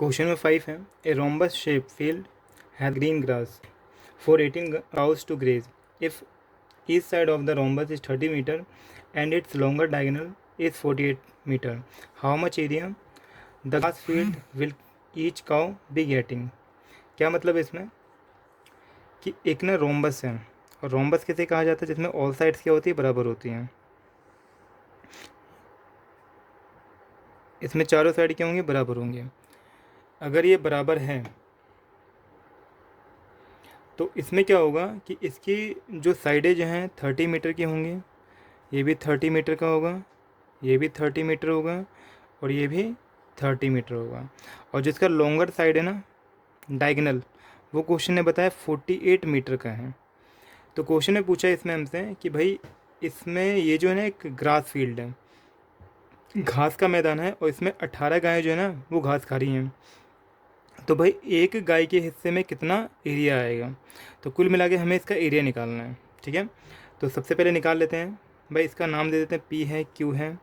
Question number 5 है, a rhombus shape field has green grass for 18 cows to graze. If each side of the rhombus is 30 meter and its longer diagonal is 48 meter, how much area the grass field will each cow be getting? क्या मतलब है इसमें कि एक ना rhombus है, और rhombus किसे कहा जाता है जिसमें ऑल साइड्स क्या होती है, बराबर होती हैं। इसमें चारों साइड क्या होंगे, बराबर होंगे। अगर ये बराबर है तो इसमें क्या होगा कि इसकी जो साइडें जो हैं 30 मीटर की होंगी, ये भी 30 मीटर का होगा, ये भी 30 मीटर होगा, और ये भी 30 मीटर होगा। और जिसका लॉन्गर साइड है ना, डायगनल, वो क्वेश्चन ने बताया 48 मीटर का है। तो क्वेश्चन ने पूछा इसमें हमसे कि भाई इसमें ये जो है ना एक ग्रास फील्ड है, घास का मैदान है, और इसमें 18 गायें जो है ना वो घास खा रही हैं। तो भाई एक गाय के हिस्से में कितना एरिया आएगा, तो कुल मिला के हमें इसका एरिया निकालना है। ठीक है, तो सबसे पहले निकाल लेते हैं। भाई इसका नाम दे देते हैं, पी है, क्यू है,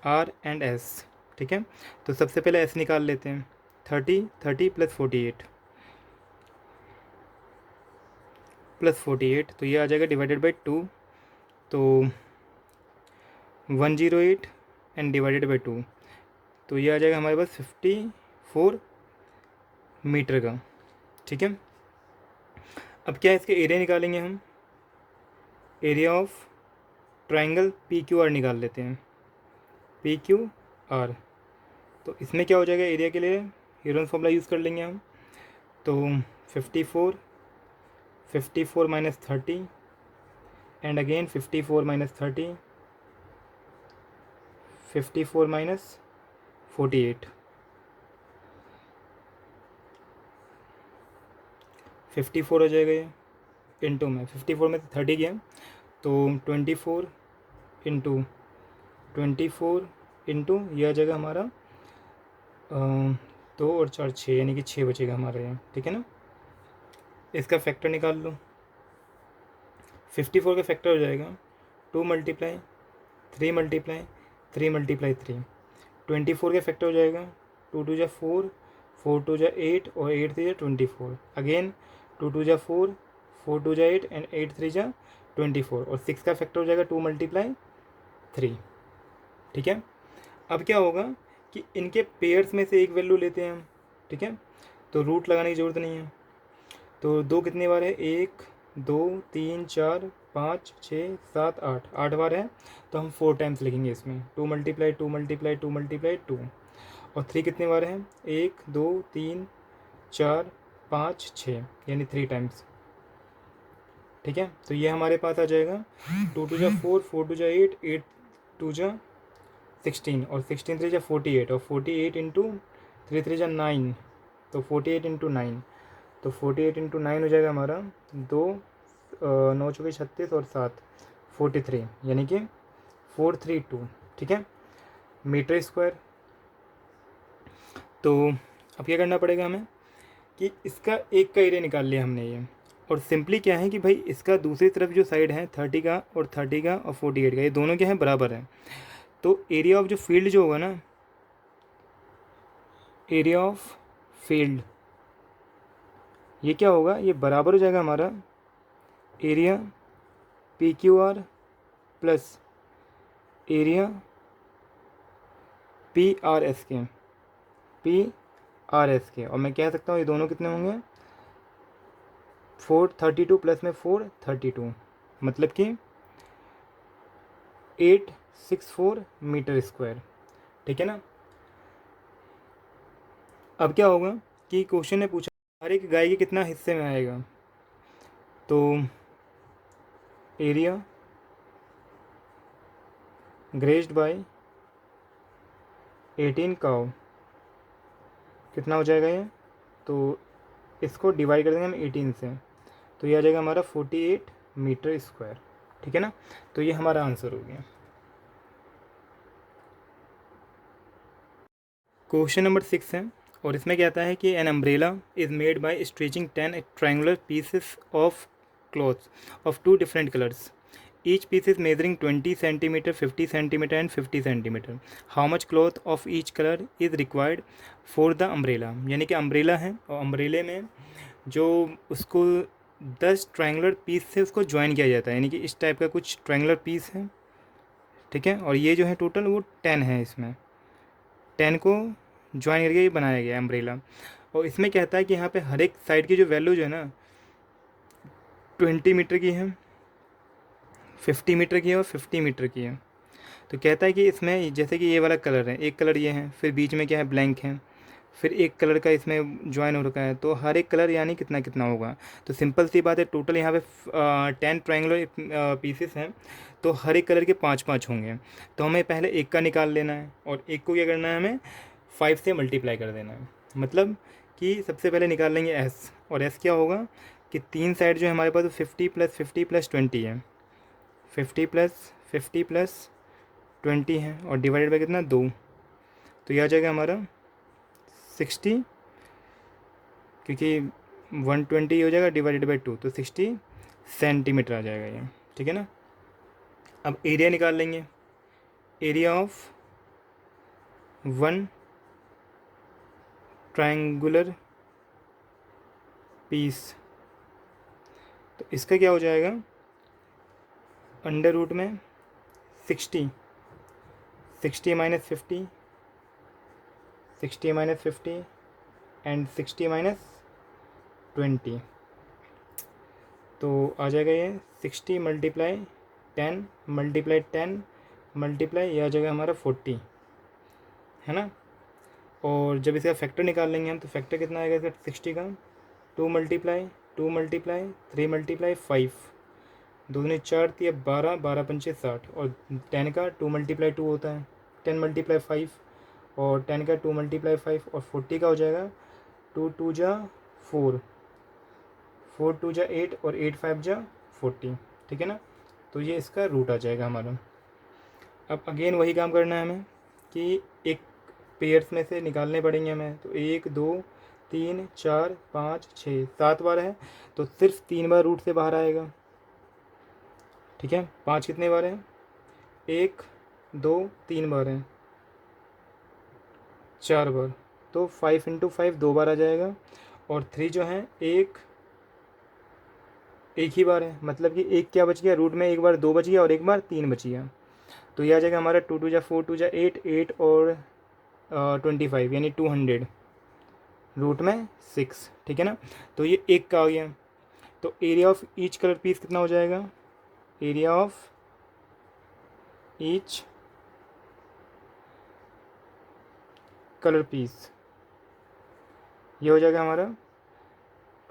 आर एंड एस। ठीक है, तो सबसे पहले एस निकाल लेते हैं। 30 प्लस 48 तो ये आ जाएगा डिवाइडेड बाई 2, तो 108 एंड डिवाइडेड बाई 2, तो ये आ जाएगा हमारे पास 54 मीटर का। ठीक है, अब क्या इसके एरिया निकालेंगे हम, area of triangle P Q R निकाल लेते हैं, पी क्यू आर। तो इसमें क्या हो जाएगा, एरिया के लिए हीरोन फॉर्मूला यूज़ कर लेंगे हम। तो 54 minus 30 and again 54 minus 30, 54 minus 48, 54 हो जाएगा ये, इंटू में 54 में 30 गया, तो 24 इंटू 24 इंटू ये आ जाएगा हमारा 2 और 4 6, यानी कि 6 बचेगा हमारे यहाँ। ठीक है ना, इसका फैक्टर निकाल लो। 54 का फैक्टर हो जाएगा 2 मल्टीप्लाई 3 मल्टीप्लाई 3 मल्टीप्लाई 3। 24 का फैक्टर हो जाएगा 2 2 जा 4, 4 2 जा 8 और 8 3 जा 24। अगेन 2 2 जा 4, 4 2 जा 8 एंड 8 3 जा 24। और 6 का फैक्टर हो जाएगा 2 मल्टीप्लाई 3। ठीक है, अब क्या होगा कि इनके पेयर्स में से एक वैल्यू लेते हैं हम। ठीक है, तो रूट लगाने की ज़रूरत नहीं है। तो 2 कितनी बार है, 1 2 3 4 5 6 7 8, 8 बार है, तो हम 4 टाइम्स लिखेंगे इसमें। 2 मल्टीप्लाई 2 मल्टीप्लाई 2 मल्टीप्लाई 2। और 3 कितनी बार है, 1 2 3 4 5 6, यानी 3 टाइम्स। ठीक है, तो ये हमारे पास आ जाएगा 2 2 जा 4, 4 2 जा 8, 8 2 जा 16, और 16 3 जा 48, और 48 इंटू 3 3 जा 9, तो 48 इंटू 9, तो 48 इंटू 9 हो जाएगा हमारा 2 9 चौके 36 और 7 43, यानी कि 432। ठीक है, मीटर स्क्वायर। तो अब क्या करना पड़ेगा हमें कि इसका एक का एरिया निकाल लिया हमने ये, और सिंपली क्या है कि भाई इसका दूसरी तरफ जो साइड है 30 का और 30 का और 48 का, ये दोनों क्या है, बराबर है। तो एरिया ऑफ जो फील्ड जो होगा ना, एरिया ऑफ फील्ड ये क्या होगा, ये बराबर हो जाएगा हमारा area P Q R plus area P R S के, और मैं कह सकता हूँ ये दोनों कितने होंगे, 432 प्लस में 432, मतलब कि 864 मीटर स्क्वायर। ठीक है ना, अब क्या होगा कि क्वेश्चन ने पूछा हर एक गाय के कितना हिस्से में आएगा, तो एरिया ग्रेज्ड बाय 18 काउ कितना हो जाएगा ये, तो इसको डिवाइड कर देंगे हम 18 से, तो ये आ जाएगा हमारा 48 मीटर स्क्वायर। ठीक है ना, तो ये हमारा आंसर हो गया। क्वेश्चन नंबर 6 है, और इसमें क्या आता है कि an umbrella is made by stretching 10 triangular pieces of cloths of 2 different colours each piece is measuring 20 centimetre, 50 centimetre and 50 centimetre. How much cloth of each colour is required for the umbrella. यानी कि umbrella है और अम्ब्रेले में जो उसको 10 triangular piece से उसको join किया जाता है, यानी कि इस टाइप का कुछ ट्रायंगुलर पीस है, ठीक है। और ये जो है टोटल वो 10 है, इसमें 10 को ज्वाइन करके ये बनाया गया है अम्ब्रेला। और इसमें कहता है कि यहाँ पे हर एक साइड की जो वैल्यू जो है ना 20 मीटर की है, 50 मीटर की है और 50 मीटर की है। तो कहता है कि इसमें जैसे कि ये वाला कलर है, एक कलर ये है, फिर बीच में क्या है ब्लैंक है, फिर एक कलर का इसमें ज्वाइन हो रखा है, तो हर एक कलर यानी कितना कितना होगा। तो सिंपल सी बात है, टोटल यहाँ पे 10 ट्रायंगुलर पीसेस हैं, तो हर एक कलर के 5-5 होंगे। तो हमें पहले एक का निकाल लेना है और एक को क्या करना है, हमें 5 से मल्टीप्लाई कर देना है। मतलब कि सबसे पहले निकाल लेंगे एस, और एस क्या होगा कि तीन साइड जो है हमारे पास 50 + 50 + 20 है, 50 + 50 + 20 है, और डिवाइडेड बाई कितना 2, तो यह आ जाएगा हमारा 60, क्योंकि 120 हो जाएगा डिवाइडेड बाई 2, तो 60 सेंटीमीटर आ जाएगा ये, ठीक है ना। अब एरिया निकाल लेंगे, एरिया ऑफ 1 ट्रायंगुलर पीस, तो इसका क्या हो जाएगा, अंडर रूट में 60, 60 - 50, 60 - 50 एंड 60 - 20, तो आ जाएगा ये 60 × 10 × 10 मल्टीप्लाई, यह आ जाएगा हमारा 40, है ना। और जब इसका फैक्टर निकाल लेंगे हम, तो फैक्टर कितना आएगा इसका 60 का, 2 × 2 × 3 × 5, 2 दूनी 4, 12, 12 पंचे 60, और 10 का 2 × 2 होता है, 10 × 5, और 10 का 2 × 5, और 40 का हो जाएगा 2 × 2 = 4, 4 × 2 = 8, और 8 × 5 = 40, ठीक है ना। तो ये इसका रूट आ जाएगा हमारा। अब अगेन वही काम करना है हमें कि एक पेयर्स में से निकालने पड़ेंगे हमें, तो 1 2 3 4 5 6 7 बार है, तो सिर्फ 3 बार रूट से बाहर आएगा, ठीक है। 5 कितने बार है, 1 2 3 बार है, 4 बार, तो 5 × 5 2 बार आ जाएगा, और 3 जो है एक ही बार है, मतलब कि एक क्या बच गया, रूट में एक बार 2 बच गया और एक बार 3 बच गया, तो यह आ जाएगा हमारा 2 × 2 = 4, 2 × 8, 8 और 25 यानी 200, रूट में 6, ठीक है ना। तो ये एक का आ गया। तो area of each colour piece कितना हो जाएगा, area of each colour piece ये हो जाएगा हमारा,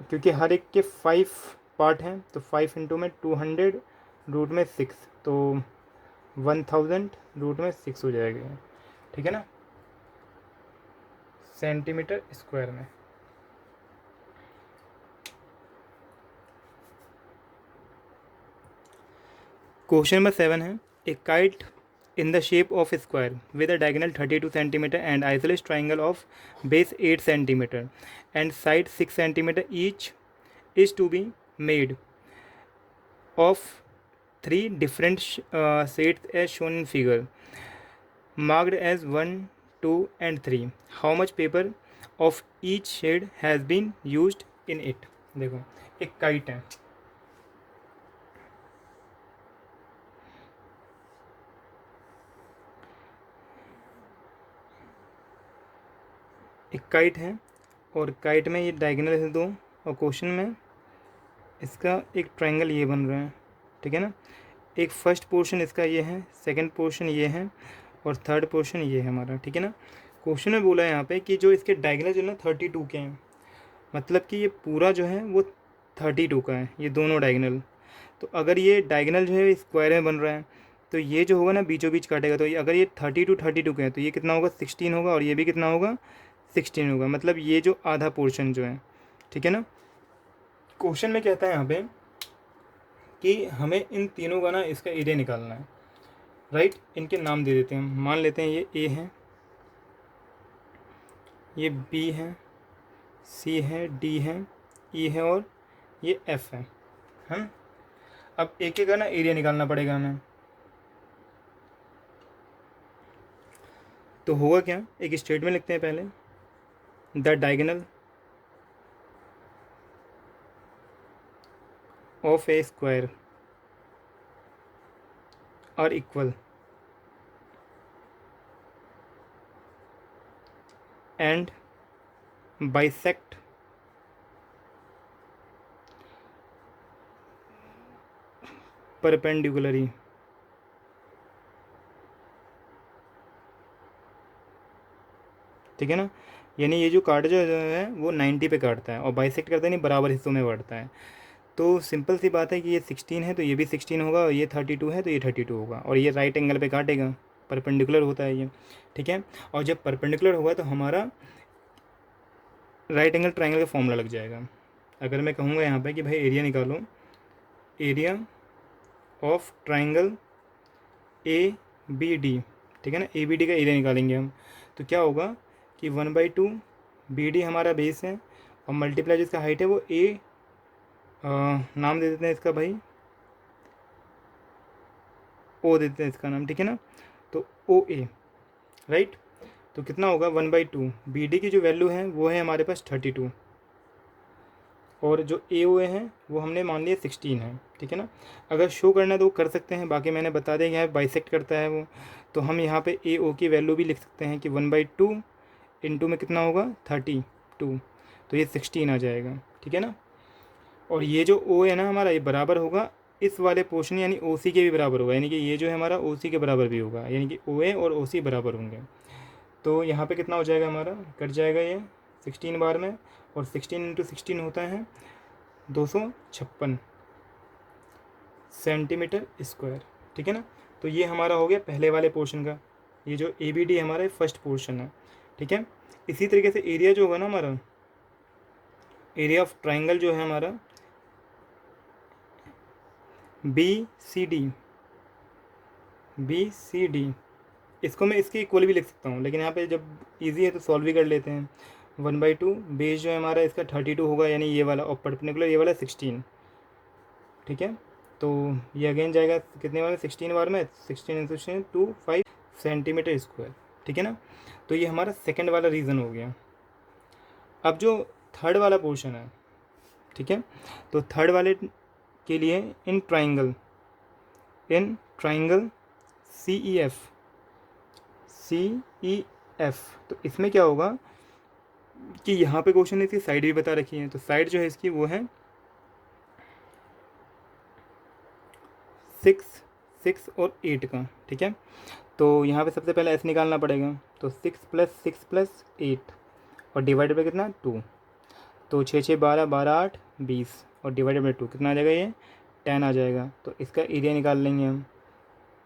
क्योंकि हर एक के 5 पार्ट हैं, तो 5 × में 200, रूट में 6, तो 1000 रूट में 6 हो जाएगा, ठीक है ना, सेंटीमीटर स्क्वायर में। क्वेश्चन नंबर 7 है, ए kite in the shape of a square with a diagonal 32 centimeter and isosceles triangle of base 8 centimeter and side 6 centimeter each is to be made of 3 different sets as shown in figure marked as 1 2 and 3. How much paper of each shade has been used in it? देखो एक kite है, एक kite है, और kite में ये diagonal है 2, और क्वेश्चन में इसका एक ट्रायंगल ये बन रहा है, ठीक है ना। एक फर्स्ट पोर्शन इसका ये है, सेकंड पोर्शन ये है, और थर्ड पोर्शन ये है हमारा, ठीक है ना। क्वेश्चन में बोला है यहाँ पे कि जो इसके डायगोनल जो है ना 32 के हैं, मतलब कि ये पूरा जो है वो 32 का है, ये दोनों डायगोनल। तो अगर ये डायगोनल जो है स्क्वायर में बन रहा है, तो ये जो होगा ना बीचों बीच काटेगा, तो ये अगर ये 32 के हैं, तो ये कितना होगा 16 होगा, और ये भी कितना होगा 16 होगा, मतलब ये जो आधा पोर्शन जो है, ठीक है ना। क्वेश्चन में कहता है यहाँ पे कि हमें इन तीनों का ना इसका एरिया निकालना है, राइट। इनके नाम दे देते हैं, मान लेते हैं ये ए है, ये बी है, सी है, डी है, ई है, और ये एफ है। हम अब एक एक का ना एरिया निकालना पड़ेगा हमें। तो होगा क्या, एक स्टेटमेंट लिखते हैं पहले, the diagonal of a square are equal and bisect perpendicularly. ठीक है ना, यानी ये जो काट जो है वो 90 पे काटता है और बाइसेक्ट करता है नहीं, बराबर हिस्सों में बांटता है। तो सिंपल सी बात है कि ये 16 है तो ये भी 16 होगा, और ये 32 है तो ये 32 होगा, और ये राइट एंगल पे काटेगा, परपेंडिकुलर होता है ये। ठीक है, और जब परपेंडिकुलर होगा तो हमारा राइट एंगल ट्राइंगल का फॉर्मूला लग जाएगा। अगर मैं कहूँगा यहाँ पे कि भाई एरिया निकालो, area of triangle A B D, ठीक है ना, ए बी डी का एरिया निकालेंगे हम, तो क्या होगा कि 1/2 बी डी हमारा बेस है, और मल्टीप्लाई जिसका हाइट है वो ए, नाम दे देते हैं इसका भाई, ओ देते हैं इसका नाम, ठीक है ना, तो ओ ए, राइट। तो कितना होगा 1/2, बी डी की जो वैल्यू है वो है हमारे पास 32, और जो ए ओ ए है वो हमने मान लिया 16 है। ठीक है ना, अगर शो करना है तो वो कर सकते हैं, बाकी मैंने बता दिया यहाँ बाइसेक्ट करता है वो, तो हम यहाँ पे ए ओ की वैल्यू भी लिख सकते हैं कि 1/2 इंटू में कितना होगा 32, तो ये 16 आ जाएगा। ठीक है ना, और ये जो ओ है ना हमारा, ये बराबर होगा इस वाले पोर्शन यानी ओ सी के भी बराबर होगा, यानी कि ये जो है हमारा ओ सी के बराबर भी होगा, यानी कि ओ ए और ओ सी बराबर होंगे। तो यहाँ पे कितना हो जाएगा हमारा, कट जाएगा ये 16 बार में, और 16 इंटू 16 होता है 256 सेंटीमीटर स्क्वायर। ठीक है ना, तो ये हमारा हो गया पहले वाले पोर्शन का, ये जो ए बी डी हमारा फर्स्ट पोर्शन है। ठीक है, इसी तरीके से एरिया जो होगा ना हमारा, एरिया ऑफ ट्राइंगल जो है हमारा बी सी डी, इसको मैं इसके इक्वल भी लिख सकता हूँ, लेकिन यहाँ पे जब इजी है तो सॉल्व भी कर लेते हैं। 1/2 बेस जो है हमारा इसका 32 होगा, यानी ये वाला, और परपेंडिकुलर ये वाला 16। ठीक है, तो ये अगेन जाएगा कितने बार में, 16 बार में, 16 इंटू 16 25 सेंटीमीटर स्क्वायर। ठीक है ना, तो ये हमारा सेकेंड वाला रीज़न हो गया। अब जो थर्ड वाला पोर्शन है, ठीक है, तो थर्ड वाले के लिए in triangle C E F, तो इसमें क्या होगा कि यहाँ पे क्वेश्चन ने इसकी साइड भी बता रखी है, तो साइड जो है इसकी वो है 6, 6 और 8 का। ठीक है, तो यहाँ पे सबसे पहले एस निकालना पड़ेगा, तो 6 + 6 + 8 और डिवाइडेड बाई कितना 2, तो 6 6 12 12 8 20 और डिवाइडेड बाई 2 कितना आ जाएगा, ये 10 आ जाएगा। तो इसका एरिया निकाल लेंगे हम,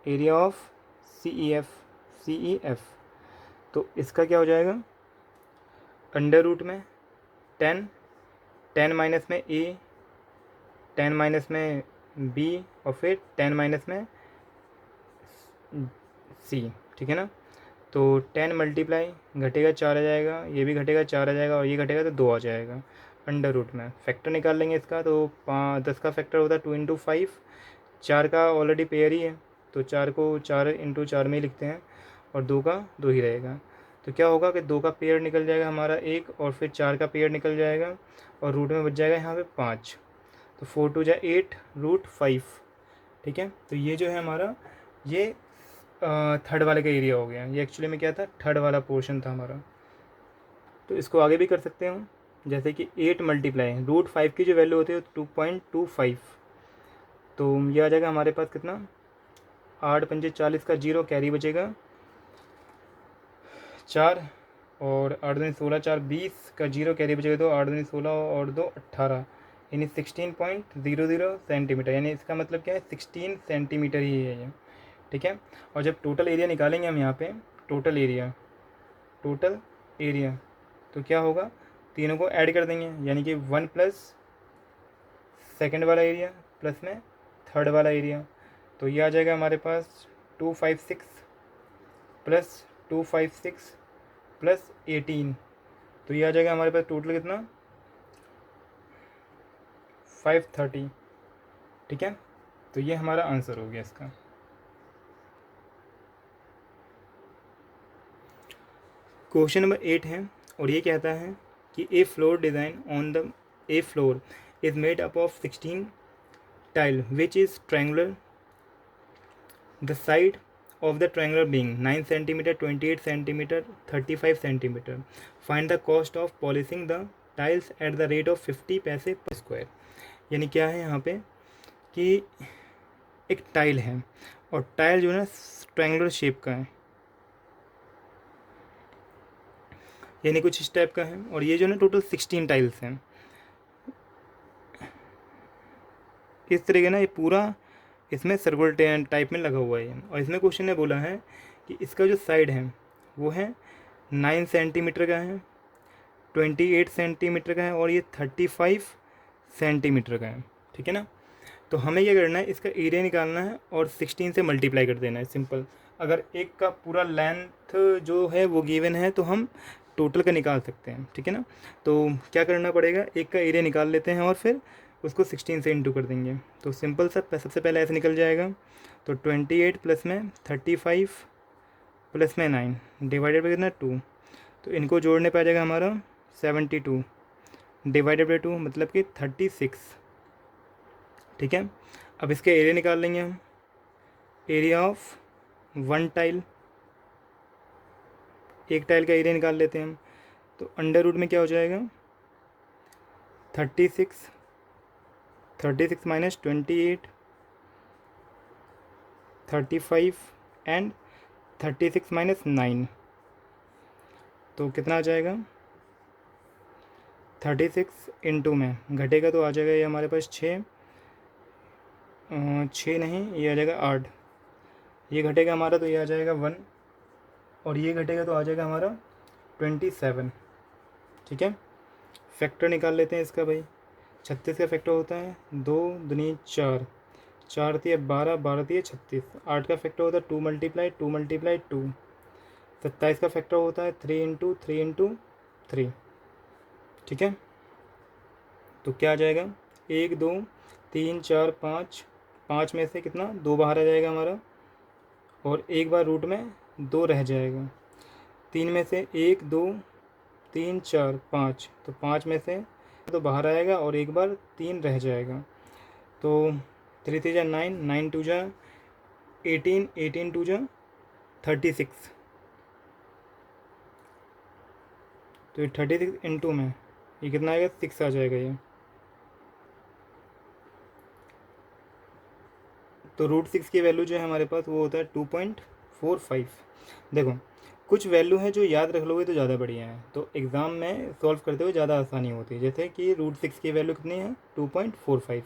area of C E F, तो इसका क्या हो जाएगा, अंडर रूट में 10, 10 माइनस में ए, 10 माइनस में बी, और फिर 10 माइनस में सी। ठीक है ना, तो 10 मल्टीप्लाई घटेगा 4 आ जाएगा, ये भी घटेगा 4 आ जाएगा, और ये घटेगा तो 2 आ जाएगा अंडर रूट में। फैक्टर निकाल लेंगे इसका, तो 10 का फैक्टर होता है 2 इंटू 5, 4 का ऑलरेडी पेयर ही है, तो 4 को 4 इंटू 4 में ही लिखते हैं, और 2 का 2 ही रहेगा। तो क्या होगा कि 2 का पेयर निकल जाएगा हमारा 1, और फिर 4 का पेयर निकल जाएगा, और रूट में बच जाएगा यहाँ पे 5, तो 4 2 जा 8 √5। ठीक है, तो ये जो है हमारा ये थर्ड वाले का एरिया हो गया। ये एक्चुअली में क्या था, थर्ड वाला पोर्शन था हमारा। तो इसको आगे भी कर सकते हैं, जैसे कि 8 मल्टीप्लाई √5 की जो वैल्यू होती है 2.25, तो ये आ जाएगा हमारे पास कितना, 8 पंजे 40 का 0 कैरी बचेगा 4, और 8 दूनी 16 4 20 का 0 कैरी बचेगा, तो 8 दूनी 16 और 2 18, यानी 16.00 सेंटीमीटर, यानी इसका मतलब क्या है 16 सेंटीमीटर ही है ये। ठीक है, और जब टोटल एरिया निकालेंगे हम यहाँ पे, टोटल एरिया तो क्या होगा, तीनों को ऐड कर देंगे, यानी कि 1 प्लस सेकेंड वाला एरिया प्लस में थर्ड वाला एरिया, तो ये आ जाएगा हमारे पास 256 प्लस 256 प्लस 18, तो ये आ जाएगा हमारे पास टोटल कितना 530। ठीक है, तो ये हमारा आंसर हो गया इसका। क्वेश्चन नंबर 8 है और ये कहता है कि a floor design on the a floor is made up of 16 tile which is triangular, the side of the triangular being 9 centimeter, 28 centimeter, 35 centimeter. Find the cost of polishing the tiles at the rate of 50 पैसे पर square. यानी क्या है यहाँ पे कि एक tile है और टाइल जो है ना ट्रायंगुलर शेप का है, यानी कुछ इस टाइप का है, और ये जो है ना टोटल 16 टाइल्स हैं इस तरीके ना, ये पूरा इसमें सर्कुलर टाइप में लगा हुआ है। और इसमें क्वेश्चन ने बोला है कि इसका जो साइड है वो है 9 सेंटीमीटर का है, 28 सेंटीमीटर का है और ये 35 सेंटीमीटर का है। ठीक है ना। तो हमें क्या करना है, इसका एरिया निकालना है और 16 से मल्टीप्लाई कर देना है, सिंपल। अगर एक का पूरा लेंथ जो है वो गिवन है तो हम टोटल का निकाल सकते हैं। ठीक है ना। तो क्या करना पड़ेगा, एक का एरिया निकाल लेते हैं और फिर उसको 16 से इंटू कर देंगे। तो सिंपल सा सबसे पहले ऐसे निकल जाएगा। तो 28 प्लस में 35 प्लस में 9 डिवाइडेड बाई कितना 2, तो इनको जोड़ने पर आ जाएगा हमारा 72 डिवाइडेड बाई 2 मतलब कि 36। ठीक है। अब इसके एरिया निकाल लेंगे हम, एरिया ऑफ वन टाइल, एक टाइल का एरिया निकाल लेते हैं हम। तो अंडर रूट में क्या हो जाएगा 36 माइनस 28 35 एंड 36 माइनस 9, तो कितना आ जाएगा 36 इंटू में घटेगा तो आ जाएगा ये हमारे पास 6 नहीं, ये आ जाएगा 8, ये घटेगा हमारा तो ये आ जाएगा 1 और ये घटेगा तो आ जाएगा हमारा 27। ठीक है। फैक्टर निकाल लेते हैं इसका भाई। 36 का फैक्टर होता है 2 दूनी 4, 4 दिए 12, 12 दिए 36। 8 का फैक्टर होता है 2 मल्टीप्लाई 2 मल्टीप्लाई 2। 27 का फैक्टर होता है 3 इंटू 3 इंटू 3। ठीक है। तो क्या आ जाएगा 1 2 3 4 5, 5 में से कितना 2 बाहर आ जाएगा हमारा और एक बार रूट में 2 रह जाएगा। 3 में से 1 2 3 4 5, तो 5 में से तो बाहर आएगा और एक बार 3 रह जाएगा। तो 3 3 जा 9, 9 2 जा 18, 18 2 जा 36। तो ये 36 इंटू में ये कितना आएगा 6 आ जाएगा ये। तो √6 की वैल्यू जो है हमारे पास वो होता है 2.45। देखो कुछ वैल्यू है जो याद रख लोगे तो ज़्यादा बढ़िया है, तो एग्ज़ाम में सॉल्व करते हुए ज़्यादा आसानी होती है। जैसे कि √6 की वैल्यू कितनी है 2.45।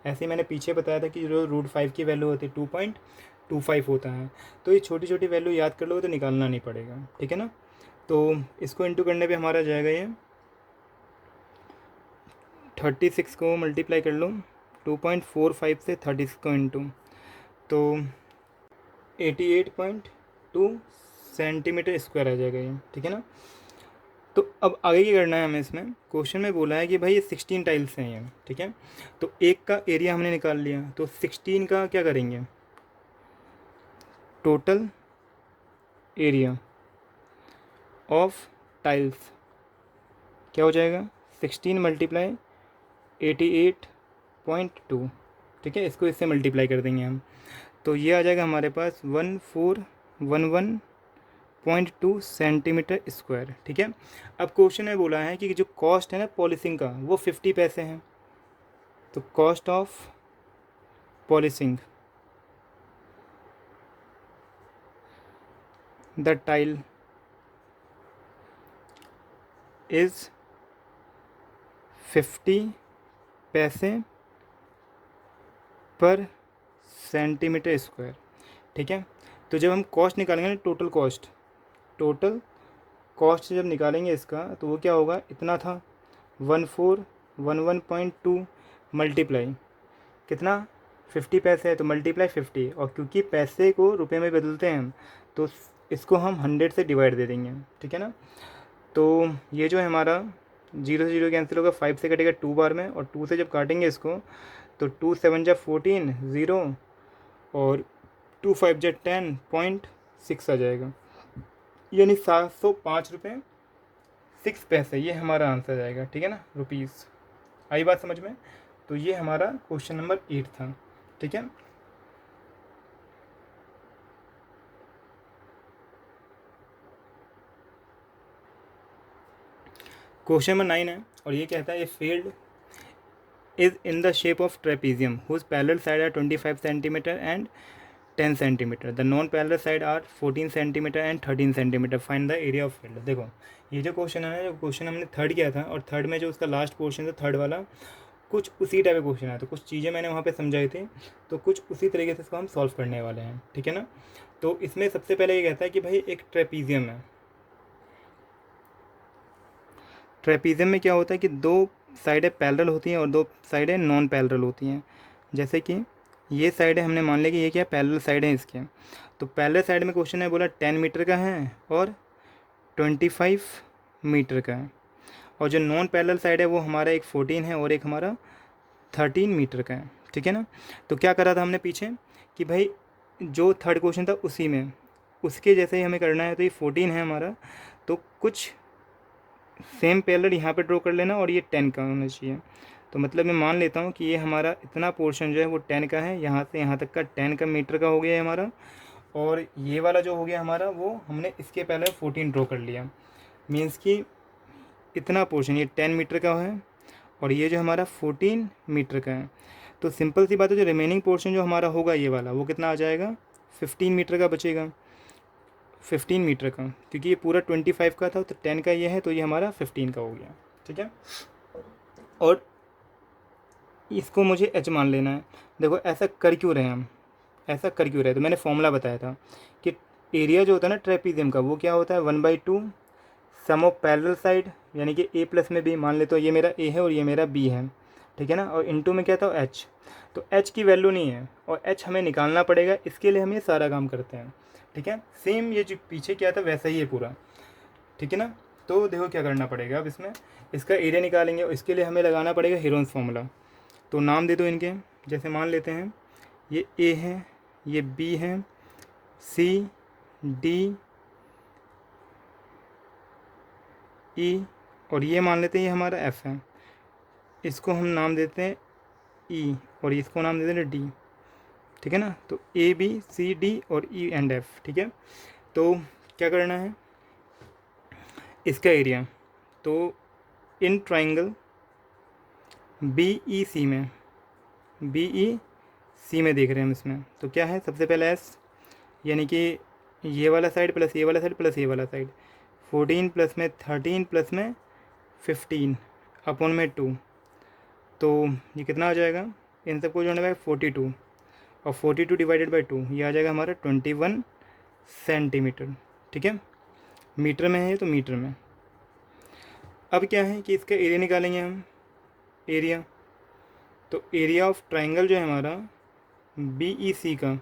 ऐसे ही मैंने पीछे बताया था कि जो √5 की वैल्यू होती है 2.25 होता है। तो ये छोटी छोटी वैल्यू याद कर लोगे तो निकालना नहीं पड़ेगा। ठीक है ना। तो इसको इंटू करने पर हमारा जाएगा ये 36 को मल्टीप्लाई कर लो 2.45 से 36 को इंटू, तो 88.2 सेंटीमीटर स्क्वायर आ जाएगा ये। ठीक है ना। तो अब आगे क्या करना है हमें, इसमें क्वेश्चन में बोला है कि भाई ये 16 टाइल्स हैं ये। ठीक है। तो एक का एरिया हमने निकाल लिया, तो 16 का क्या करेंगे टोटल एरिया ऑफ टाइल्स क्या हो जाएगा 16 मल्टीप्लाई 88.2। ठीक है। इसको इससे मल्टीप्लाई कर देंगे हम, तो ये आ जाएगा हमारे पास 1411.2 सेंटीमीटर स्क्वायर। ठीक है। अब क्वेश्चन में बोला है कि जो कॉस्ट है ना पॉलिशिंग का वो 50 पैसे हैं। तो cost of polishing the tile is 50 पैसे पर सेंटीमीटर स्क्वायर। ठीक है। तो जब हम कॉस्ट निकालेंगे ना टोटल कॉस्ट जब निकालेंगे इसका तो वो क्या होगा, इतना था 1411.2 मल्टीप्लाई कितना 50 पैसे है तो मल्टीप्लाई 50, और क्योंकि पैसे को रुपए में बदलते हैं हम तो इसको हम 100 से डिवाइड दे देंगे। ठीक है ना। तो ये जो है हमारा 0 से 0 कैंसिल होगा, 5 से कटेगा 2 बार में, और 2 से जब काटेंगे इसको तो 2 7 जा 14 0 और 2 5 जा 10.6 आ जाएगा, यानी 705 रुपये 6 पैसे, ये हमारा आंसर आएगा। ठीक है ना, रुपीज़। आई बात समझ में? तो ये हमारा क्वेश्चन नंबर 8 था। ठीक है, क्वेश्चन नंबर 9 है और ये कहता है a field is in the shape of trapezium whose parallel side are 25 centimetre and 10 centimetre, the non parallel side are 14 centimetre and 13 centimetre, find the area of field. देखो ये जो क्वेश्चन है, जो क्वेश्चन हमने थर्ड किया था और third में जो उसका लास्ट पोर्शन था थर्ड वाला, कुछ उसी टाइप का क्वेश्चन है। तो कुछ चीज़ें मैंने वहाँ पे समझाई थी, तो कुछ उसी तरीके से इसको हम सॉल्व करने वाले हैं। ठीक है ना, तो इसमें सबसे पहले ये कहता है कि भाई एक ट्रेपीजियम है। ट्रेपीजियम में क्या होता है कि दो साइडें पैरेलल होती हैं और दो साइडें नॉन पैरेलल होती हैं। जैसे कि ये साइड है, हमने मान लिया कि ये क्या पैरेलल साइड है इसके। तो पैरेलल साइड में क्वेश्चन है बोला 10 मीटर का है और 25 मीटर का है, और जो नॉन पैरेलल साइड है वो हमारा एक 14 है और एक हमारा 13 मीटर का है। ठीक है ना, तो क्या करा था हमने पीछे कि भाई जो थर्ड क्वेश्चन था उसी में उसके जैसे ही हमें करना है। तो ये 14 है हमारा, तो कुछ सेम पैरेलल यहाँ पे ड्रॉ कर लेना और ये 10 का होना चाहिए। तो मतलब मैं मान लेता हूँ कि ये हमारा इतना पोर्शन जो है वो 10 का है, यहाँ से यहाँ तक का 10 का मीटर का हो गया है हमारा, और ये वाला जो हो गया हमारा वो हमने इसके पहले 14 ड्रॉ कर लिया। मीन्स कि इतना पोर्शन ये 10 मीटर का है और ये जो हमारा 14 मीटर का है। तो सिंपल सी बात है, जो रिमेनिंग पोर्शन जो हमारा होगा ये वाला वो कितना आ जाएगा, 15 मीटर का बचेगा। 15 मीटर का, क्योंकि ये पूरा 25 का था तो 10 का ये है, तो ये हमारा 15 का हो गया। ठीक है, और इसको मुझे एच मान लेना है। देखो ऐसा कर क्यों रहे हैं हम, ऐसा कर क्यों रहे हैं, तो मैंने फॉर्मूला बताया था कि एरिया जो होता है ना ट्रेपीजियम का, वो क्या होता है 1/2 सम ऑफ पैरेलल साइड, यानी कि ए प्लस में बी, मान ले तो ये मेरा ए है और ये मेरा बी है। ठीक है ना, और इनटू में क्या था एच, तो एच की वैल्यू नहीं है और एच हमें निकालना पड़ेगा, इसके लिए हम ये सारा काम करते हैं। ठीक है, सेम ये जो पीछे क्या था वैसा ही है पूरा। ठीक है ना, तो देखो क्या करना पड़ेगा अब इसमें, इसका एरिया निकालेंगे और इसके लिए हमें लगाना पड़ेगा हीरोन्स फार्मूला। तो नाम दे दो इनके, जैसे मान लेते हैं ये ए है, ये बी है, सी डी ई, और ये मान लेते हैं ये हमारा एफ है। इसको हम नाम देते हैं ई और इसको नाम देते हैं डी। ठीक है ना, तो ए बी सी डी और ई एंड एफ। ठीक है, तो क्या करना है इसका एरिया, तो इन ट्राइंगल बी ई सी में, बी ई सी में देख रहे हैं हम इसमें, तो क्या है सबसे पहले एस, यानी कि ये वाला साइड प्लस ये वाला साइड प्लस ये वाला साइड, 14 प्लस में 13 प्लस में 15 अपॉन में 2, तो ये कितना आ जाएगा, इन सबको जोड़ने का 42, और 42 डिवाइडेड बाई 2 ये आ जाएगा हमारा 21 सेंटीमीटर। ठीक है, मीटर में है तो मीटर में। अब क्या है कि इसका एरिया निकालेंगे हम, एरिया, तो एरिया ऑफ ट्राइंगल जो है हमारा बी ई सी का,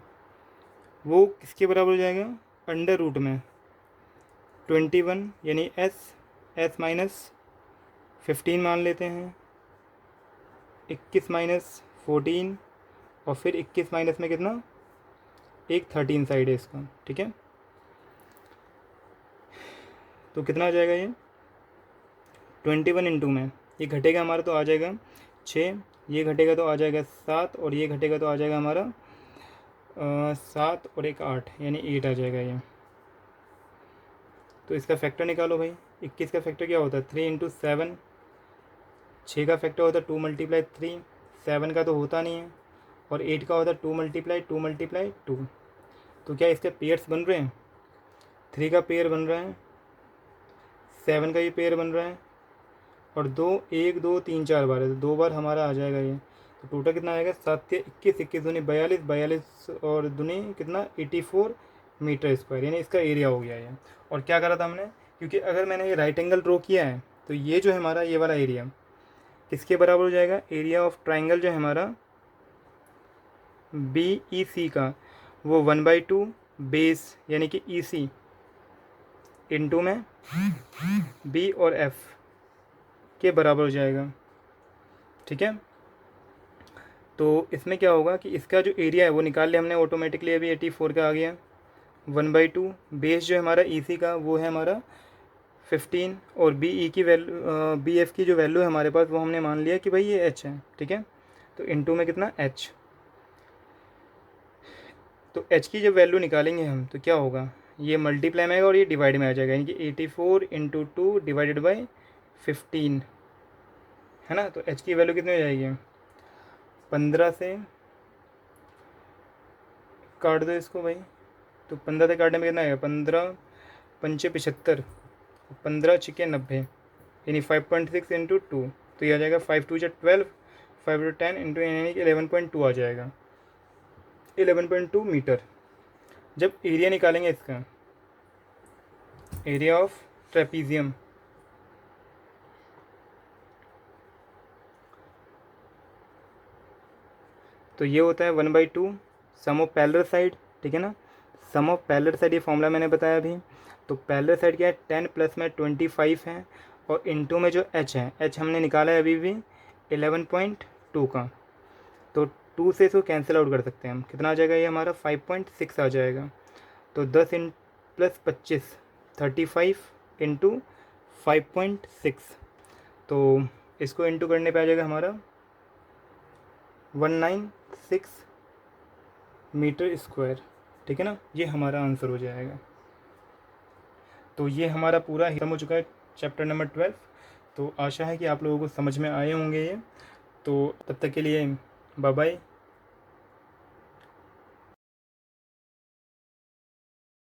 वो किसके बराबर हो जाएगा, अंडर रूट में 21 यानी एस माइनस 15 मान लेते हैं, 21 माइनस 14, और फिर 21 माइनस में कितना, एक 13 साइड है इसका। ठीक है, तो कितना आ जाएगा ये 21 इंटू में, ये घटेगा हमारा तो आ जाएगा 6, ये घटेगा तो आ जाएगा 7, और ये घटेगा तो आ जाएगा हमारा 7 और एक 8 यानी 8 आ जाएगा ये। तो इसका फैक्टर निकालो भाई, 21 का फैक्टर क्या होता है 3 इंटू 7, 6 का फैक्टर होता है 2 मल्टीप्लाई 3, 7 का तो होता नहीं है, और 8 का होता है 2 मल्टीप्लाई 2। तो क्या इसके पेयर्स बन रहे हैं, 3 का पेयर बन रहा है, 7 का ये पेयर बन रहा है, और 2 1 2 3 4 बार है तो 2 बार हमारा आ जाएगा ये। तो टोटल कितना आएगा 7 के 21, 21 दूनी 42, 42 और दूनी कितना 84 मीटर स्क्वायर, यानी इसका एरिया हो गया ये। और क्या करा था हमने, क्योंकि अगर मैंने ये राइट एंगल ड्रॉ किया है तो ये जो है हमारा ये वाला एरिया किसके बराबर हो जाएगा, एरिया ऑफ ट्राइंगल जो है हमारा बी ई सी का, वो 1/2 बेस यानी कि ई सी इंटू में बी और एफ के बराबर हो जाएगा। ठीक है, तो इसमें क्या होगा कि इसका जो एरिया है वो निकाल लिया हमने ऑटोमेटिकली, अभी 84 का आ गया। 1/2 बेस जो है हमारा ई का वो है हमारा 15, और बी की वैल्यू, बी एफ की जो वैल्यू है हमारे पास वो हमने मान लिया कि भाई ये एच है, ठीक है। तो इनटू में कितना एच, तो एच की जब वैल्यू निकालेंगे हम तो क्या होगा, ये मल्टीप्लाई में आएगा और ये डिवाइड में आ जाएगा, यानी कि 84 × 2 डिवाइडेड बाई 15, है ना। तो एच की वैल्यू कितनी हो जाएगी, 15 से काट दो इसको भाई, तो 15 से काटने में कितना आएगा, 15 पंचे 75, 15 छिके 90, यानी 5.6 × 2, तो ये आ जाएगा 5 2 12, 5 2 10 इंटू, यानी कि 11.2 आ जाएगा, 11.2 मीटर। जब एरिया निकालेंगे इसका, एरिया ऑफ ट्रेपीजियम, तो ये होता है 1/2 सम ऑफ पैरेलल साइड, ठीक है ना। सम ऑफ पैरेलल साइड ये फॉर्मूला मैंने बताया अभी। तो पैरेलल साइड क्या है, 10 प्लस में 25 है, और इनटू में जो एच है, एच हमने निकाला है अभी भी 11.2 का, तो 2 से इसको कैंसिल आउट कर सकते हैं हम, कितना आ जाएगा ये हमारा 5.6 आ जाएगा। तो 10 इन प्लस 25 35 इंटू 5.6, तो इसको इंटू करने पे आ जाएगा हमारा 196 मीटर स्क्वायर, ठीक है ना। ये हमारा आंसर हो जाएगा। तो ये हमारा पूरा खत्म हो चुका है चैप्टर नंबर 12। तो आशा है कि आप लोगों को समझ में आए होंगे ये। तो तब तक के लिए बाय बाय।